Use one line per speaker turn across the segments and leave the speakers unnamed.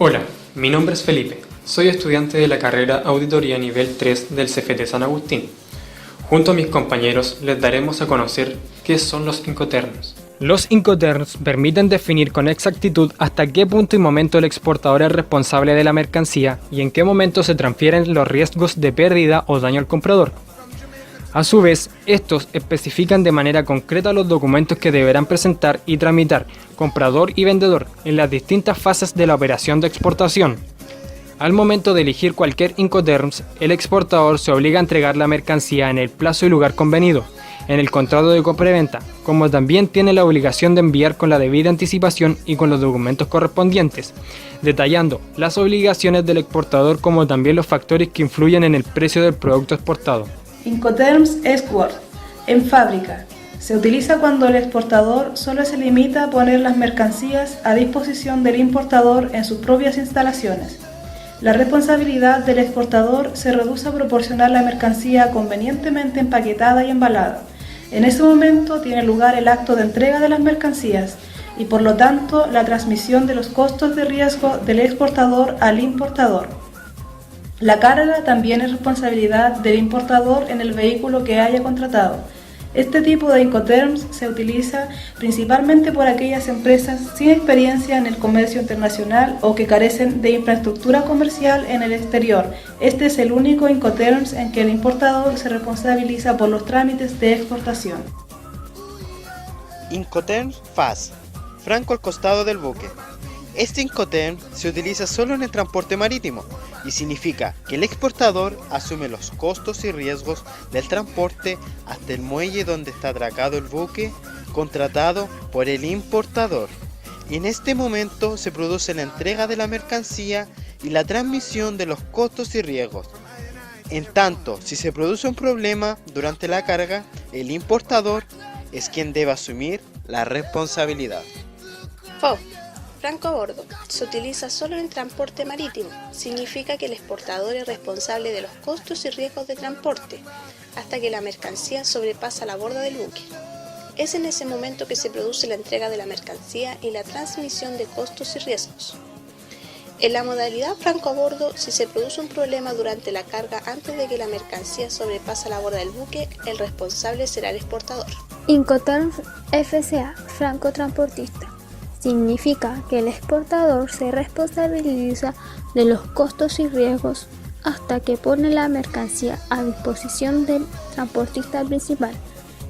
Hola, mi nombre es Felipe. Soy estudiante de la carrera Auditoría Nivel 3 del CFT San Agustín. Junto a mis compañeros les daremos a conocer qué son los Incoterms.
Los Incoterms permiten definir con exactitud hasta qué punto y momento el exportador es responsable de la mercancía y en qué momento se transfieren los riesgos de pérdida o daño al comprador. A su vez, estos especifican de manera concreta los documentos que deberán presentar y tramitar comprador y vendedor en las distintas fases de la operación de exportación. Al momento de elegir cualquier Incoterms, el exportador se obliga a entregar la mercancía en el plazo y lugar convenido, en el contrato de compraventa, como también tiene la obligación de enviar con la debida anticipación y con los documentos correspondientes, detallando las obligaciones del exportador como también los factores que influyen en el precio del producto exportado.
Incoterms Export. En fábrica. Se utiliza cuando el exportador solo se limita a poner las mercancías a disposición del importador en sus propias instalaciones. La responsabilidad del exportador se reduce a proporcionar la mercancía convenientemente empaquetada y embalada. En ese momento tiene lugar el acto de entrega de las mercancías y por lo tanto la transmisión de los costos de riesgo del exportador al importador. La carga también es responsabilidad del importador en el vehículo que haya contratado. Este tipo de Incoterms se utiliza principalmente por aquellas empresas sin experiencia en el comercio internacional o que carecen de infraestructura comercial en el exterior. Este es el único Incoterms en que el importador se responsabiliza por los trámites de exportación.
Incoterms FAS, franco al costado del buque. Este Incoterm se utiliza solo en el transporte marítimo y significa que el exportador asume los costos y riesgos del transporte hasta el muelle donde está atracado el buque contratado por el importador. Y en este momento se produce la entrega de la mercancía y la transmisión de los costos y riesgos. En tanto, si se produce un problema durante la carga, el importador es quien debe asumir la responsabilidad.
Franco a bordo. Se utiliza solo en el transporte marítimo. Significa que el exportador es responsable de los costos y riesgos de transporte hasta que la mercancía sobrepasa la borda del buque. Es en ese momento que se produce la entrega de la mercancía y la transmisión de costos y riesgos. En la modalidad franco a bordo, si se produce un problema durante la carga antes de que la mercancía sobrepasa la borda del buque, el responsable será el exportador.
Incoterms FCA, franco transportista. Significa que el exportador se responsabiliza de los costos y riesgos hasta que pone la mercancía a disposición del transportista principal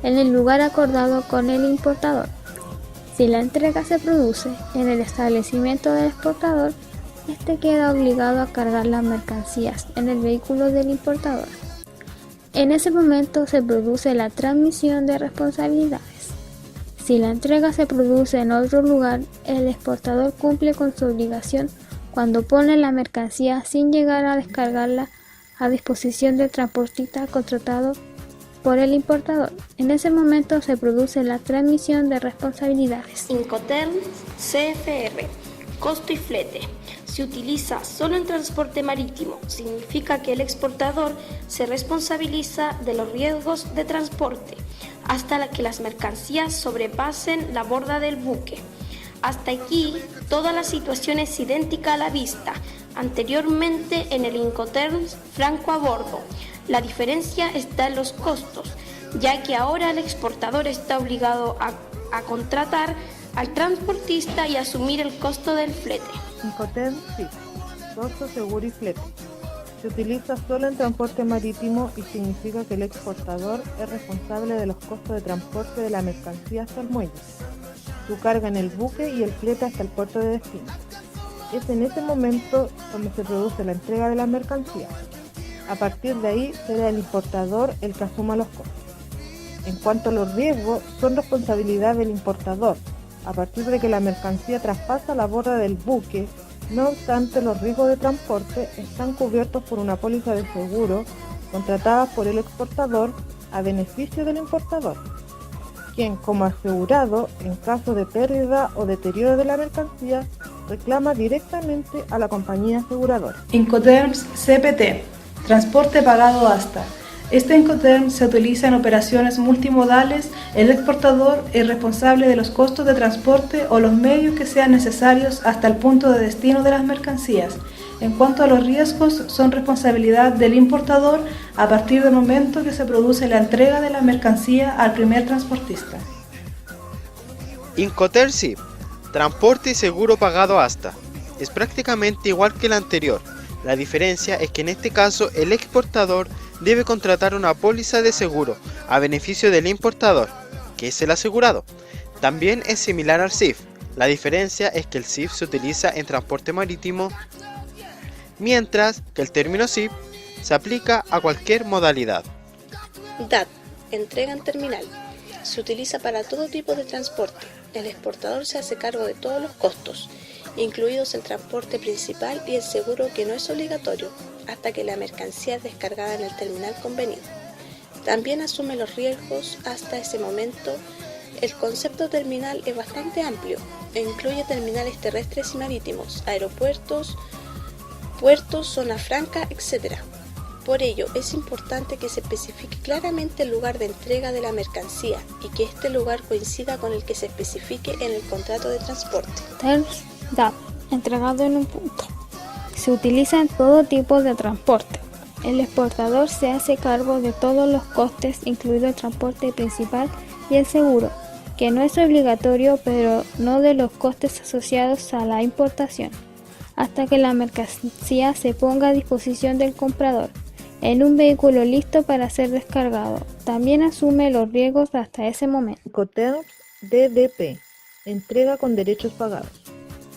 en el lugar acordado con el importador. Si la entrega se produce en el establecimiento del exportador, este queda obligado a cargar las mercancías en el vehículo del importador. En ese momento se produce la transmisión de responsabilidades. Si la entrega se produce en otro lugar, el exportador cumple con su obligación cuando pone la mercancía sin llegar a descargarla a disposición del transportista contratado por el importador. En ese momento se produce la transmisión de responsabilidades.
Incoterms CFR, costo y flete. Se utiliza solo en transporte marítimo. Significa que el exportador se responsabiliza de los riesgos de transporte hasta que las mercancías sobrepasen la borda del buque. Hasta aquí, toda la situación es idéntica a la vista anteriormente en el Incoterms franco a bordo. La diferencia está en los costos, ya que ahora el exportador está obligado a contratar al transportista y asumir el costo del flete.
Incoterms FIX, costo, seguro y flete. Se utiliza solo en transporte marítimo y significa que el exportador es responsable de los costos de transporte de la mercancía hasta el muelle, su carga en el buque y el flete hasta el puerto de destino. Es en ese momento donde se produce la entrega de la mercancía. A partir de ahí será el importador el que asuma los costos. En cuanto a los riesgos, son responsabilidad del importador, a partir de que la mercancía traspasa la borda del buque. No obstante, los riesgos de transporte están cubiertos por una póliza de seguro contratada por el exportador a beneficio del importador, quien como asegurado, en caso de pérdida o deterioro de la mercancía, reclama directamente a la compañía aseguradora.
Incoterms CPT, transporte pagado hasta. Este Incoterm se utiliza en operaciones multimodales. El exportador es responsable de los costos de transporte o los medios que sean necesarios hasta el punto de destino de las mercancías. En cuanto a los riesgos, son responsabilidad del importador a partir del momento que se produce la entrega de la mercancía al primer transportista.
Incoterm SIP, transporte y seguro pagado hasta. Es prácticamente igual que el anterior. La diferencia es que en este caso el exportador debe contratar una póliza de seguro a beneficio del importador, que es el asegurado. También es similar al SIF. La diferencia es que el SIF se utiliza en transporte marítimo, mientras que el término SIP se aplica a cualquier modalidad.
DAT, entrega en terminal. Se utiliza para todo tipo de transporte. El exportador se hace cargo de todos los costos, incluidos el transporte principal y el seguro, que no es obligatorio hasta que la mercancía es descargada en el terminal convenido. También asume los riesgos hasta ese momento. El concepto terminal es bastante amplio e incluye terminales terrestres y marítimos, aeropuertos, puertos, zona franca, etc. Por ello, es importante que se especifique claramente el lugar de entrega de la mercancía y que este lugar coincida con el que se especifique en el contrato de transporte.
Terms DAT, entregado en un punto. Se utiliza en todo tipo de transporte. El exportador se hace cargo de todos los costes, incluido el transporte principal y el seguro, que no es obligatorio, pero no de los costes asociados a la importación, hasta que la mercancía se ponga a disposición del comprador en un vehículo listo para ser descargado. También asume los riesgos hasta ese momento.
Incoterm DDP, entrega con derechos pagados.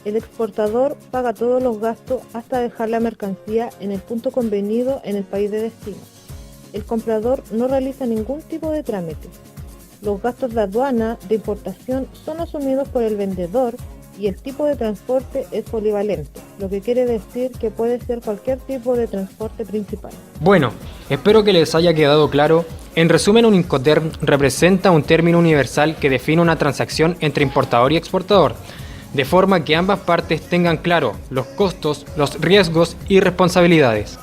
El exportador paga todos los gastos hasta dejar la mercancía en el punto convenido en el país de destino. El comprador no realiza ningún tipo de trámite. Los gastos de aduana de importación son asumidos por el vendedor y el tipo de transporte es polivalente, lo que quiere decir que puede ser cualquier tipo de transporte principal.
Bueno, espero que les haya quedado claro. En resumen, un Incoterm representa un término universal que define una transacción entre importador y exportador, de forma que ambas partes tengan claro los costos, los riesgos y responsabilidades.